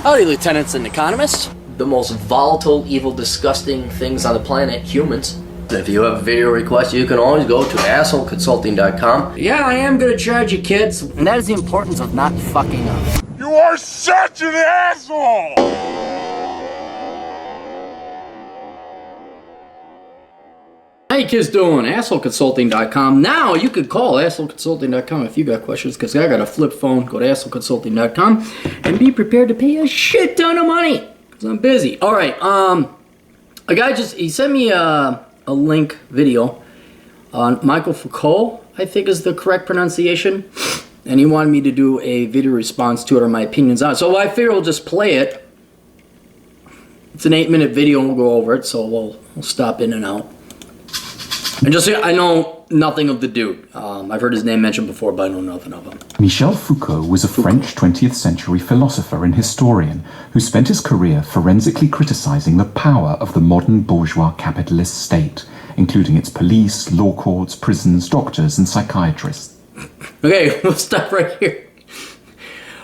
Howdy, lieutenants and economists. The most volatile, evil, disgusting things on the planet, humans. If you have a video request, you can always go to assholeconsulting.com. Yeah, I am gonna charge you, kids. And that is the importance of not fucking up. You are such an asshole! How you kids doing? assholeconsulting.com. Now you could call assholeconsulting.com if you got questions, because I got a flip phone. Go to assholeconsulting.com and be prepared to pay a shit ton of money, because I'm busy. All right, a guy he sent me a link video on Michel Foucault, I think is the correct pronunciation, and he wanted me to do a video response to it, or my opinions on it. So I figure we'll just play it. It's an 8-minute video and we'll go over it, so we'll stop in and out. And just so I know nothing of the dude. I've heard his name mentioned before, but I know nothing of him. Michel Foucault was a French 20th century philosopher and historian who spent his career forensically criticizing the power of the modern bourgeois capitalist state, including its police, law courts, prisons, doctors, and psychiatrists. Okay, we'll stop right here.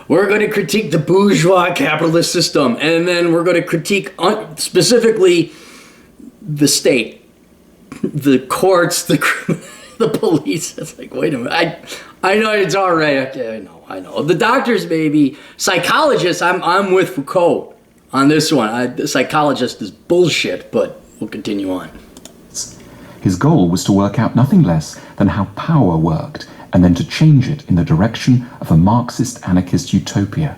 We're going to critique the bourgeois capitalist system, and then we're going to critique specifically the state. The courts, the police. It's like, wait a minute. I know it's all right. Okay, I know. The doctors, maybe. Psychologists, I'm with Foucault on this one. The psychologist is bullshit, but we'll continue on. His goal was to work out nothing less than how power worked, and then to change it in the direction of a Marxist anarchist utopia.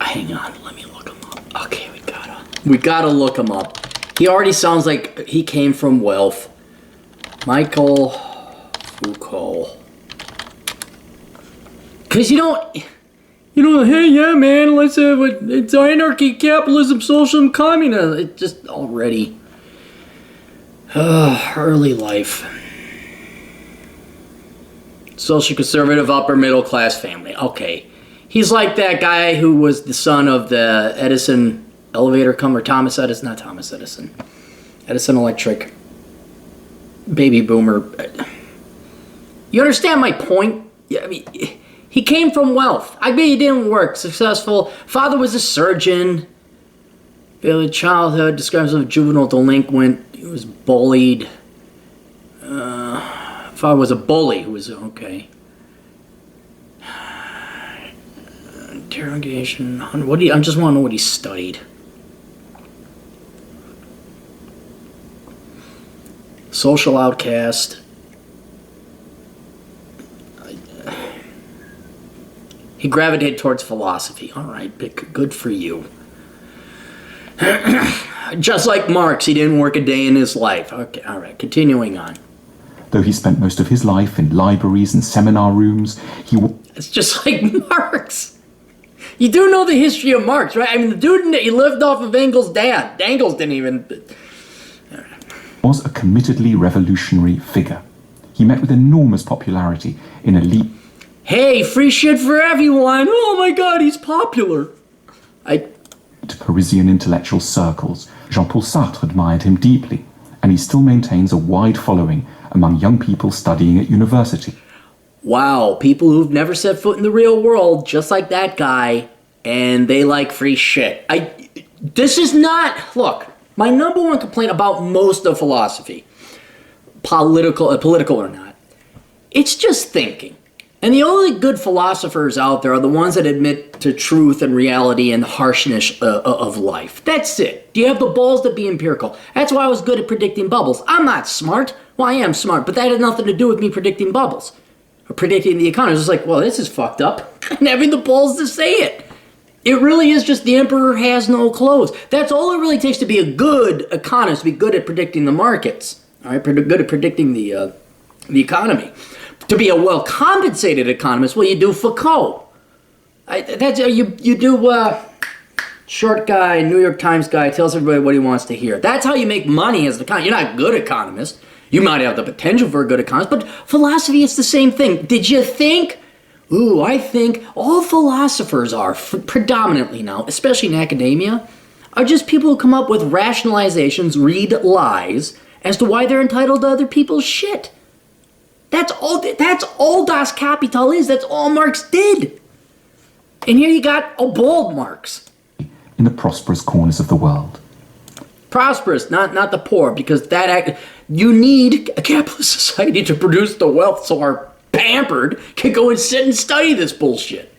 Hang on, let me look him up. Okay, we gotta look him up. He already sounds like he came from wealth. Michel Foucault. Because you know, hey, yeah, man, let's have it's anarchy, capitalism, socialism, communism. It just already. Early life. Social conservative, upper middle class family. Okay. He's like that guy who was the son of the Edison elevator company, Thomas Edison, not Thomas Edison. Edison Electric. Baby boomer. You understand my point? Yeah, I mean, he came from wealth. I bet he didn't work. Successful. Father was a surgeon. Early childhood. Describes him as a juvenile delinquent. He was bullied. Father was a bully who was okay. Interrogation. I just want to know what he studied. Social outcast. He gravitated towards philosophy. All right, good for you. Just like Marx, he didn't work a day in his life. Okay, all right, continuing on. Though he spent most of his life in libraries and seminar rooms, It's just like Marx. You do know the history of Marx, right? I mean, the dude, he lived off of Engels' dad. Engels didn't even... was a committedly revolutionary figure. He met with enormous popularity in elite... Hey, free shit for everyone! Oh my god, he's popular! Parisian intellectual circles. Jean-Paul Sartre admired him deeply, and he still maintains a wide following among young people studying at university. Wow, people who've never set foot in the real world, just like that guy, and they like free shit. This is not... Look, my number one complaint about most of philosophy, political or not, it's just thinking. And the only good philosophers out there are the ones that admit to truth and reality and the harshness of life. That's it. Do you have the balls to be empirical? That's why I was good at predicting bubbles. I'm not smart. Well, I am smart, but that had nothing to do with me predicting bubbles. Or predicting the economy. It's just like, well, this is fucked up. And having the balls to say it. It really is just the emperor has no clothes. That's all it really takes to be a good economist, to be good at predicting the markets. All right, good at predicting the economy. To be a well-compensated economist, well, you do Foucault. You do short guy, New York Times guy, tells everybody what he wants to hear. That's how you make money as an economist. You're not a good economist. You might have the potential for a good economist, but philosophy is the same thing. Did you think? Ooh, I think all philosophers are, predominantly now, especially in academia, are just people who come up with rationalizations, read lies, as to why they're entitled to other people's shit. That's all Das Kapital is. That's all Marx did. And here you got a bold Marx. In the prosperous corners of the world. Prosperous, not the poor, because you need a capitalist society to produce the wealth so our pampered can go and sit and study this bullshit.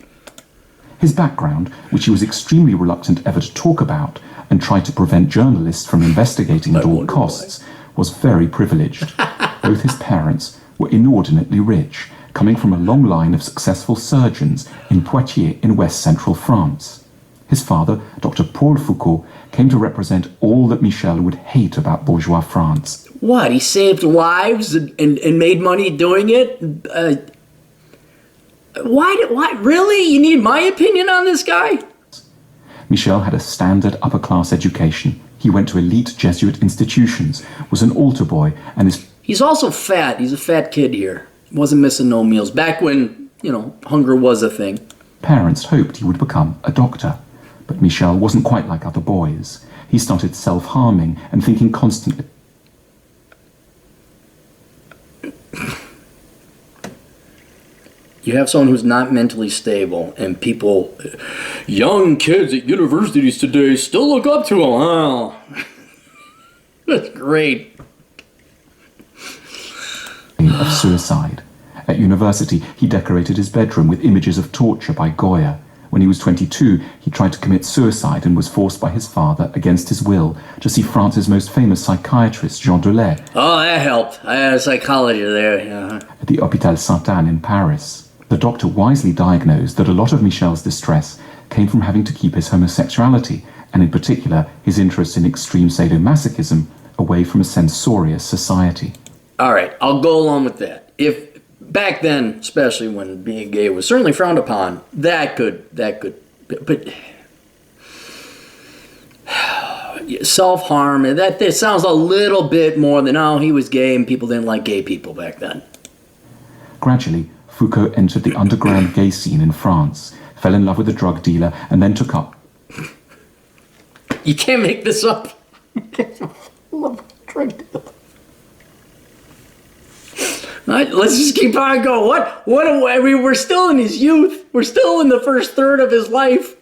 His background, which he was extremely reluctant ever to talk about and tried to prevent journalists from investigating at all costs, was very privileged. Both his parents were inordinately rich, coming from a long line of successful surgeons in Poitiers in west-central France. His father, Dr. Paul Foucault, came to represent all that Michel would hate about bourgeois France. What, he saved lives and made money doing it? Why? Really? You need my opinion on this guy? Michel had a standard upper-class education. He went to elite Jesuit institutions, was an altar boy, and He's also fat. He's a fat kid here. Wasn't missing no meals. Back when, hunger was a thing. Parents hoped he would become a doctor. But Michel wasn't quite like other boys. He started self-harming and thinking constantly. You have someone who's not mentally stable, and young kids at universities today still look up to him. Wow. That's great. Of suicide. At university, he decorated his bedroom with images of torture by Goya. When he was 22, he tried to commit suicide and was forced by his father, against his will, to see France's most famous psychiatrist, Jean Delay. Oh, that helped. I had a psychologist there. Yeah. At the Hôpital Sainte-Anne in Paris. The doctor wisely diagnosed that a lot of Michel's distress came from having to keep his homosexuality, and in particular, his interest in extreme sadomasochism, away from a censorious society. All right, I'll go along with that. If back then, especially when being gay was certainly frowned upon, that could, but self-harm, that sounds a little bit more than, he was gay and people didn't like gay people back then. Gradually, Foucault entered the underground gay scene in France, fell in love with a drug dealer, and then took up. You can't make this up. Let's just keep on going. We're still in his youth. We're still in the first third of his life.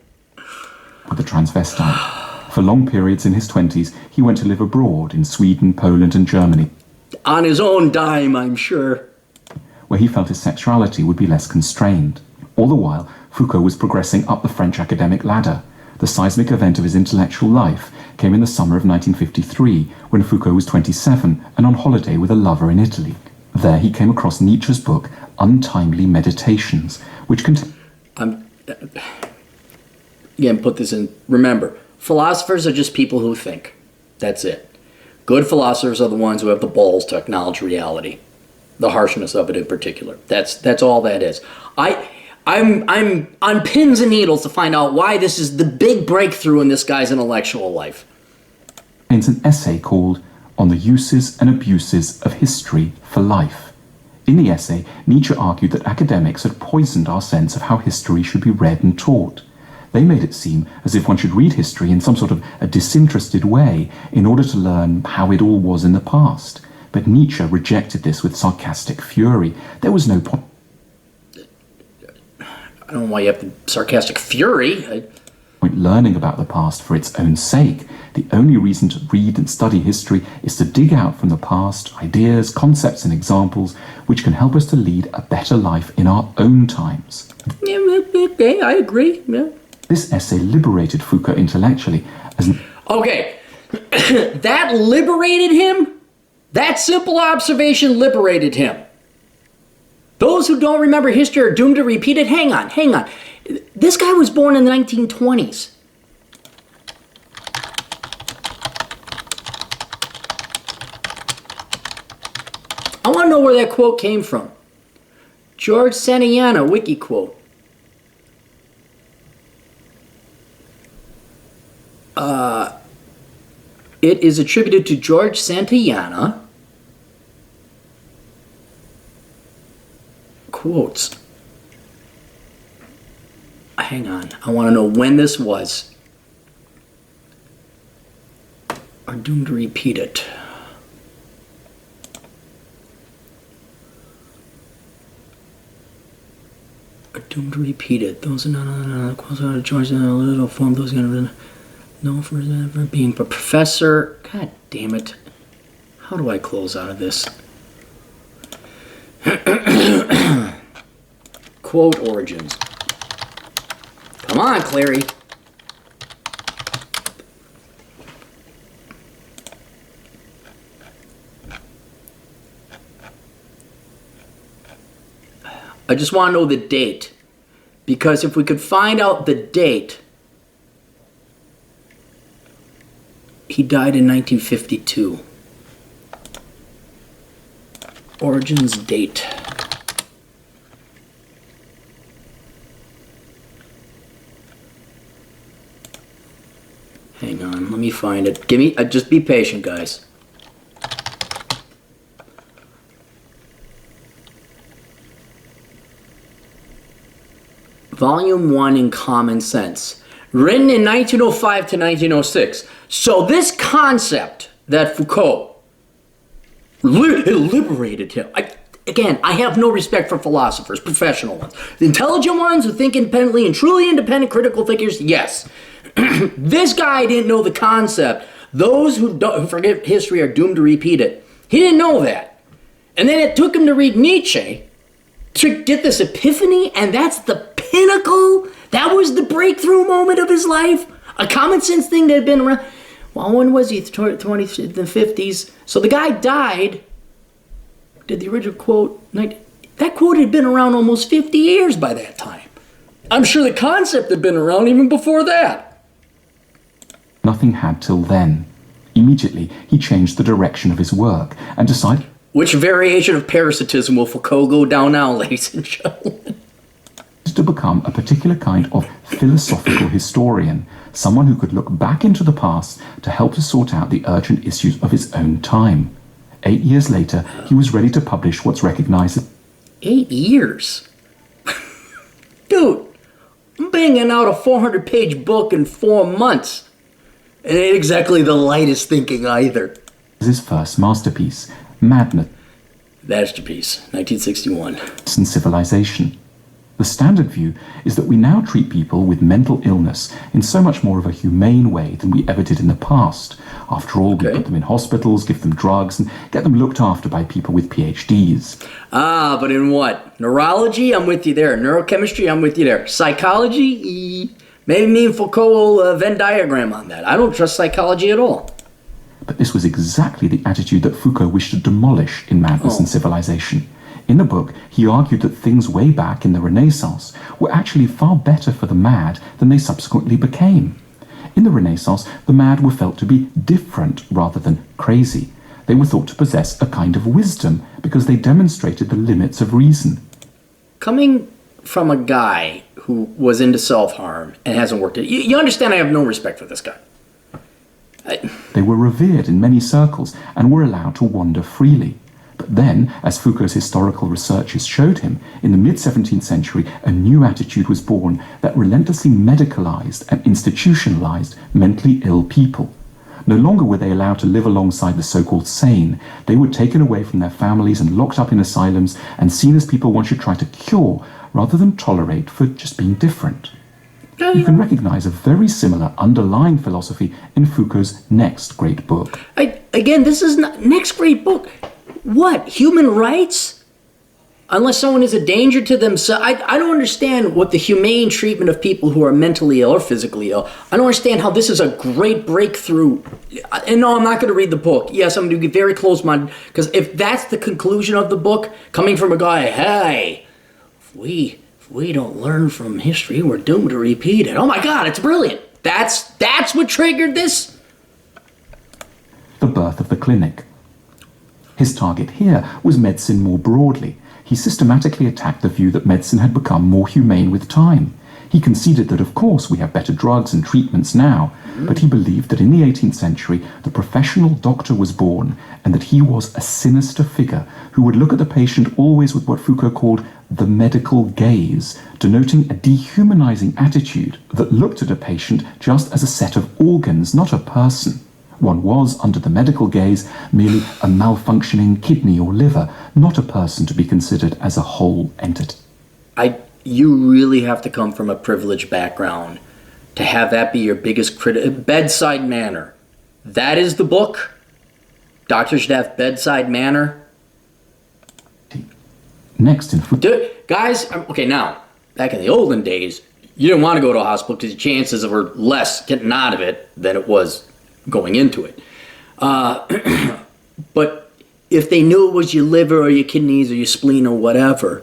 With a transvestite. For long periods in his 20s, he went to live abroad in Sweden, Poland, and Germany. On his own dime, I'm sure. Where he felt his sexuality would be less constrained. All the while, Foucault was progressing up the French academic ladder. The seismic event of his intellectual life came in the summer of 1953, when Foucault was 27 and on holiday with a lover in Italy. There he came across Nietzsche's book, Untimely Meditations, which contained... Again, put this in... Remember, philosophers are just people who think. That's it. Good philosophers are the ones who have the balls to acknowledge reality. The harshness of it in particular. That's all that is. I'm on pins and needles to find out why this is the big breakthrough in this guy's intellectual life. It's an essay called On the Uses and Abuses of History for Life. In the essay, Nietzsche argued that academics had poisoned our sense of how history should be read and taught. They made it seem as if one should read history in some sort of a disinterested way in order to learn how it all was in the past. But Nietzsche rejected this with sarcastic fury. There was no point. I don't know why you have the sarcastic fury. Learning about the past for its own sake. The only reason to read and study history is to dig out from the past ideas, concepts, and examples which can help us to lead a better life in our own times. Yeah, okay, I agree. Yeah. This essay liberated Foucault intellectually. Okay, that liberated him? That simple observation liberated him. Those who don't remember history are doomed to repeat it. Hang on. This guy was born in the 1920s. I want to know where that quote came from. George Santayana, wiki quote. It is attributed to George Santayana. Quotes. Hang on. I want to know when this was. Are doomed to repeat it. are doomed to repeat it. Those are not qualified to charge in a little form. Those are going to no for ever being. But Professor, God damn it. How do I close out of this? Quote origins. Come on, Clary. I just want to know the date. Because if we could find out the date, he died in 1952. Origins date. Hang on, let me find it. Give me, just be patient, guys. Volume 1 in Common Sense. Written in 1905 to 1906. So this concept that Foucault liberated him. I have no respect for philosophers, professional ones. The intelligent ones who think independently and truly independent critical thinkers, yes. This guy didn't know the concept. Those who forget history are doomed to repeat it. He didn't know that. And then it took him to read Nietzsche to get this epiphany, and that's the pinnacle. That was the breakthrough moment of his life. A common sense thing that had been around. Well, when was he? The 50s. So the guy died. Did the original quote? That quote had been around almost 50 years by that time. I'm sure the concept had been around even before that. Nothing had till then. Immediately, he changed the direction of his work and decided... Which variation of parasitism will Foucault go down now, ladies and gentlemen? ...to become a particular kind of philosophical historian, someone who could look back into the past to help to sort out the urgent issues of his own time. 8 years later, he was ready to publish what's recognized as... 8 years? Dude, I'm banging out a 400-page book in 4 months. It ain't exactly the lightest thinking either. ...his first masterpiece, Madness Masterpiece, 1961. and Civilization. The standard view is that we now treat people with mental illness in so much more of a humane way than we ever did in the past. After all, we put them in hospitals, give them drugs, and get them looked after by people with PhDs. Ah, but in what? Neurology? I'm with you there. Neurochemistry? I'm with you there. Psychology? Maybe me and Foucault will Venn diagram on that. I don't trust psychology at all. But this was exactly the attitude that Foucault wished to demolish in Madness and Civilization. In the book, he argued that things way back in the Renaissance were actually far better for the mad than they subsequently became. In the Renaissance, the mad were felt to be different rather than crazy. They were thought to possess a kind of wisdom because they demonstrated the limits of reason. Coming from a guy who was into self-harm and hasn't worked it, you understand I have no respect for this guy. They were revered in many circles and were allowed to wander freely. But then, as Foucault's historical researches showed him, in the mid-17th century, a new attitude was born that relentlessly medicalized and institutionalized mentally ill people. No longer were they allowed to live alongside the so-called sane. They were taken away from their families and locked up in asylums and seen as people one should try to cure rather than tolerate for just being different. You can recognize a very similar underlying philosophy in Foucault's next great book. Again, this is not... Next great book... What? Human rights? Unless someone is a danger to themselves. I don't understand what the humane treatment of people who are mentally ill or physically ill. I don't understand how this is a great breakthrough. And no, I'm not going to read the book. Yes, I'm going to be very close-minded. Because if that's the conclusion of the book, coming from a guy, hey, if we don't learn from history, we're doomed to repeat it. Oh my God, it's brilliant. That's what triggered this? The birth of the clinic. His target here was medicine more broadly. He systematically attacked the view that medicine had become more humane with time. He conceded that, of course, we have better drugs and treatments now, but he believed that in the 18th century, the professional doctor was born, and that he was a sinister figure who would look at the patient always with what Foucault called the medical gaze, denoting a dehumanizing attitude that looked at a patient just as a set of organs, not a person. One was, under the medical gaze, merely a malfunctioning kidney or liver, not a person to be considered as a whole entity. you really have to come from a privileged background to have that be your biggest bedside manner. That is the book. Doctors should have bedside manner. Next in Guys, okay, now, back in the olden days, you didn't want to go to a hospital because the chances were less getting out of it than it was going into it. But if they knew it was your liver or your kidneys or your spleen or whatever,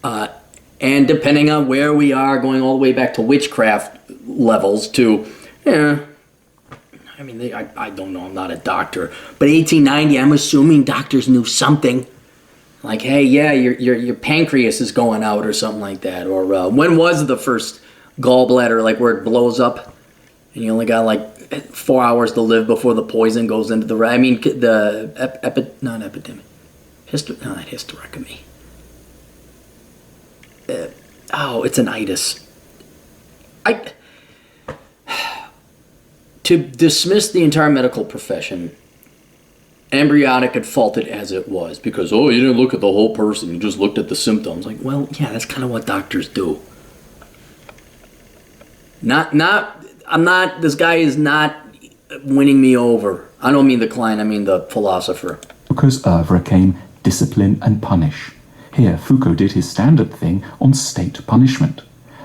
and depending on where we are, going all the way back to witchcraft levels to, I mean, I don't know, I'm not a doctor, but 1890, I'm assuming doctors knew something. Like, hey, yeah, your pancreas is going out or something like that. Or when was the first gallbladder, like where it blows up and you only got like 4 hours to live before the poison goes into the... I mean, the not epidemic. Not hysterectomy. It's an itis. To dismiss the entire medical profession, embryonic and faulted as it was, because, you didn't look at the whole person, you just looked at the symptoms. Like, well, yeah, that's kind of what doctors do. This guy is not winning me over. I don't mean the client, I mean the philosopher. Foucault's oeuvre came discipline and punish. Here, Foucault did his standard thing on state punishment.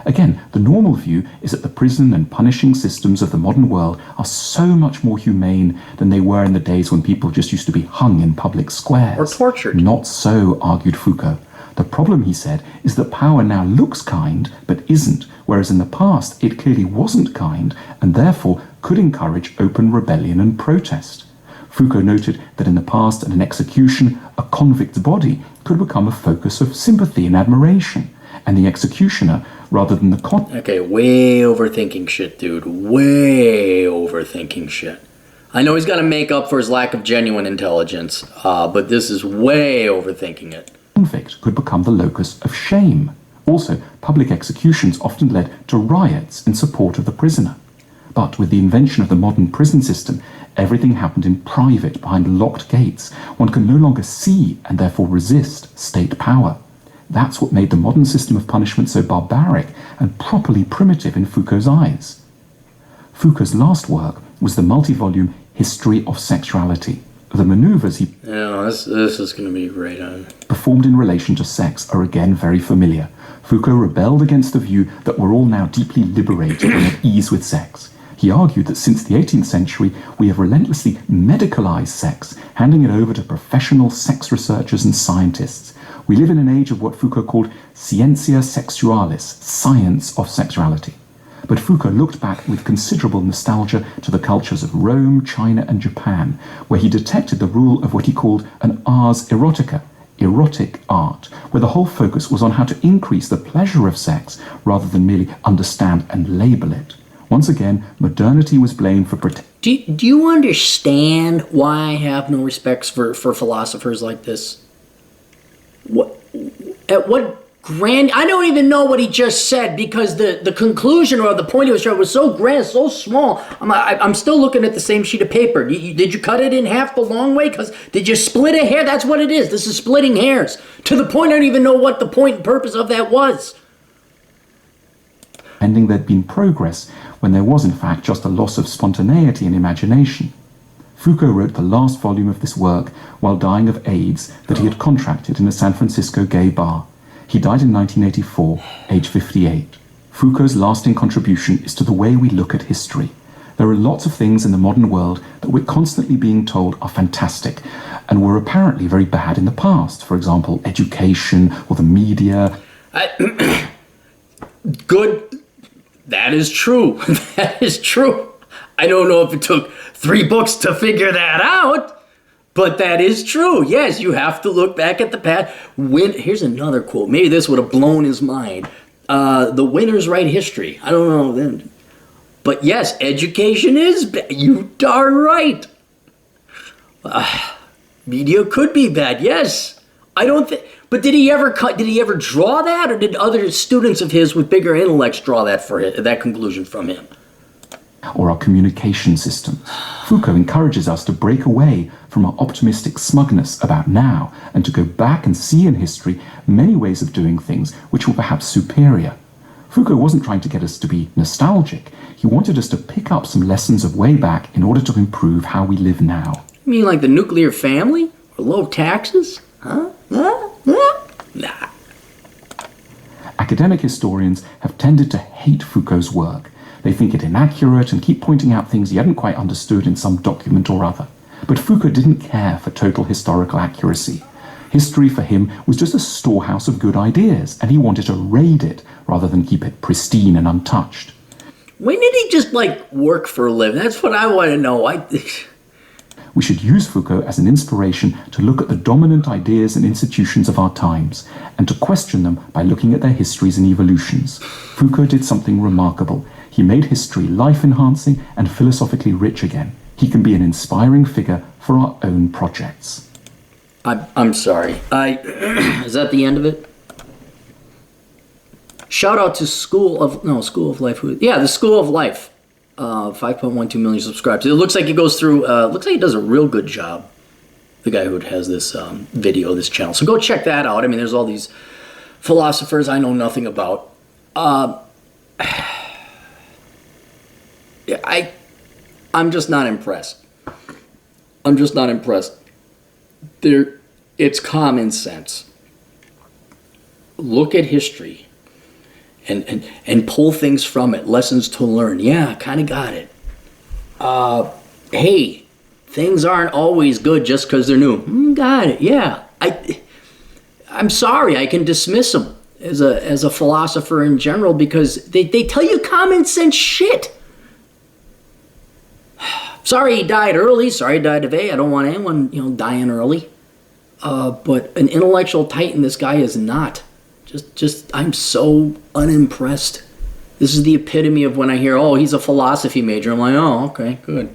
Again, the normal view is that the prison and punishing systems of the modern world are so much more humane than they were in the days when people just used to be hung in public squares. Or tortured. Not so, argued Foucault. The problem, he said, is that power now looks kind, but isn't, whereas in the past it clearly wasn't kind, and therefore could encourage open rebellion and protest. Foucault noted that in the past, at an execution, a convict's body could become a focus of sympathy and admiration, and the executioner, rather than the Okay, way overthinking shit, dude. Way overthinking shit. I know he's got to make up for his lack of genuine intelligence, but this is way overthinking it. Convict could become the locus of shame. Also, public executions often led to riots in support of the prisoner. But with the invention of the modern prison system, everything happened in private, behind locked gates. One can no longer see and therefore resist state power. That's what made the modern system of punishment so barbaric and properly primitive in Foucault's eyes. Foucault's last work was the multi-volume History of Sexuality. The maneuvers he this is going to be great. performed in relation to sex are again very familiar. Foucault rebelled against the view that we're all now deeply liberated and at ease with sex. He argued that since the 18th century, we have relentlessly medicalized sex, handing it over to professional sex researchers and scientists. We live in an age of what Foucault called scientia sexualis, science of sexuality. But Foucault looked back with considerable nostalgia to the cultures of Rome, China, and Japan, where he detected the rule of what he called an ars erotica, erotic art, where the whole focus was on how to increase the pleasure of sex rather than merely understand and label it. Once again, modernity was blamed for Do you understand why I have no respects for philosophers like this? I don't even know what he just said, because the conclusion or the point he was trying was so grand, so small. I'm still looking at the same sheet of paper. Did you cut it in half the long way? Did you split a hair? That's what it is. This is splitting hairs. To the point I don't even know what the point and purpose of that was. Pretending there'd been progress when there was in fact just a loss of spontaneity and imagination. Foucault wrote the last volume of this work while dying of AIDS that he had contracted in a San Francisco gay bar. He died in 1984, age 58. Foucault's lasting contribution is to the way we look at history. There are lots of things in the modern world that we're constantly being told are fantastic and were apparently very bad in the past. For example, education or the media. Good. That is true. That is true. I don't know if it took 3 books to figure that out, but that is true. Yes, you have to look back at the past. Here's another quote. Maybe this would have blown his mind. The winners write history. I don't know. But yes, education is bad. You darn right. Media could be bad. Yes. I don't think. But did he ever draw that, or did other students of his with bigger intellects draw that conclusion from him? or our communication systems. Foucault encourages us to break away from our optimistic smugness about now and to go back and see in history many ways of doing things which were perhaps superior. Foucault wasn't trying to get us to be nostalgic. He wanted us to pick up some lessons of way back in order to improve how we live now. You mean like the nuclear family? Or low taxes? Huh? Nah. Academic historians have tended to hate Foucault's work. They think it inaccurate and keep pointing out things he hadn't quite understood in some document or other. But Foucault didn't care for total historical accuracy. History for him was just a storehouse of good ideas, and he wanted to raid it rather than keep it pristine and untouched. When did he just, work for a living? That's what I want to know. We should use Foucault as an inspiration to look at the dominant ideas and institutions of our times, and to question them by looking at their histories and evolutions. Foucault did something remarkable. He made history life-enhancing and philosophically rich again. He can be an inspiring figure for our own projects. I'm sorry. Is that the end of it? Shout out to School of Life. Yeah, the School of Life. 5.12 million subscribers. It looks like it goes through, looks like he does a real good job. The guy who has this video, this channel. So go check that out. I mean, there's all these philosophers I know nothing about. I'm just not impressed. It's common sense. Look at history and pull things from it, lessons to learn. Yeah, kind of got it. Hey, things aren't always good just because they're new. Got it. Yeah. I'm sorry, I can dismiss them as a philosopher in general because they tell you common sense shit. Sorry he died early. Sorry he died today. I don't want anyone, dying early. But an intellectual titan, this guy is not. I'm so unimpressed. This is the epitome of when I hear, oh, he's a philosophy major. I'm like, oh, okay, good.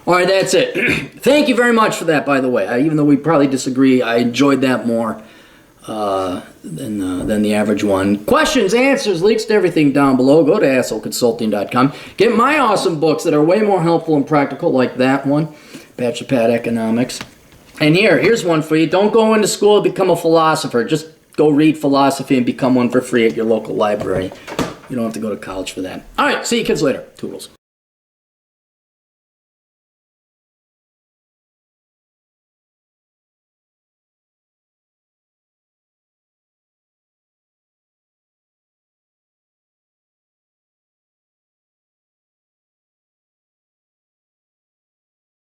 All right, that's it. Thank you very much for that, by the way. Even though we probably disagree, I enjoyed that more than the average one. Questions, answers, links to everything down below. Go to assholeconsulting.com. Get my awesome books that are way more helpful and practical, like that one, Bachelor Pad Economics. And here's one for you. Don't go into school to become a philosopher. Just go read philosophy and become one for free at your local library. You don't have to go to college for that. All right, see you kids later. Toodles.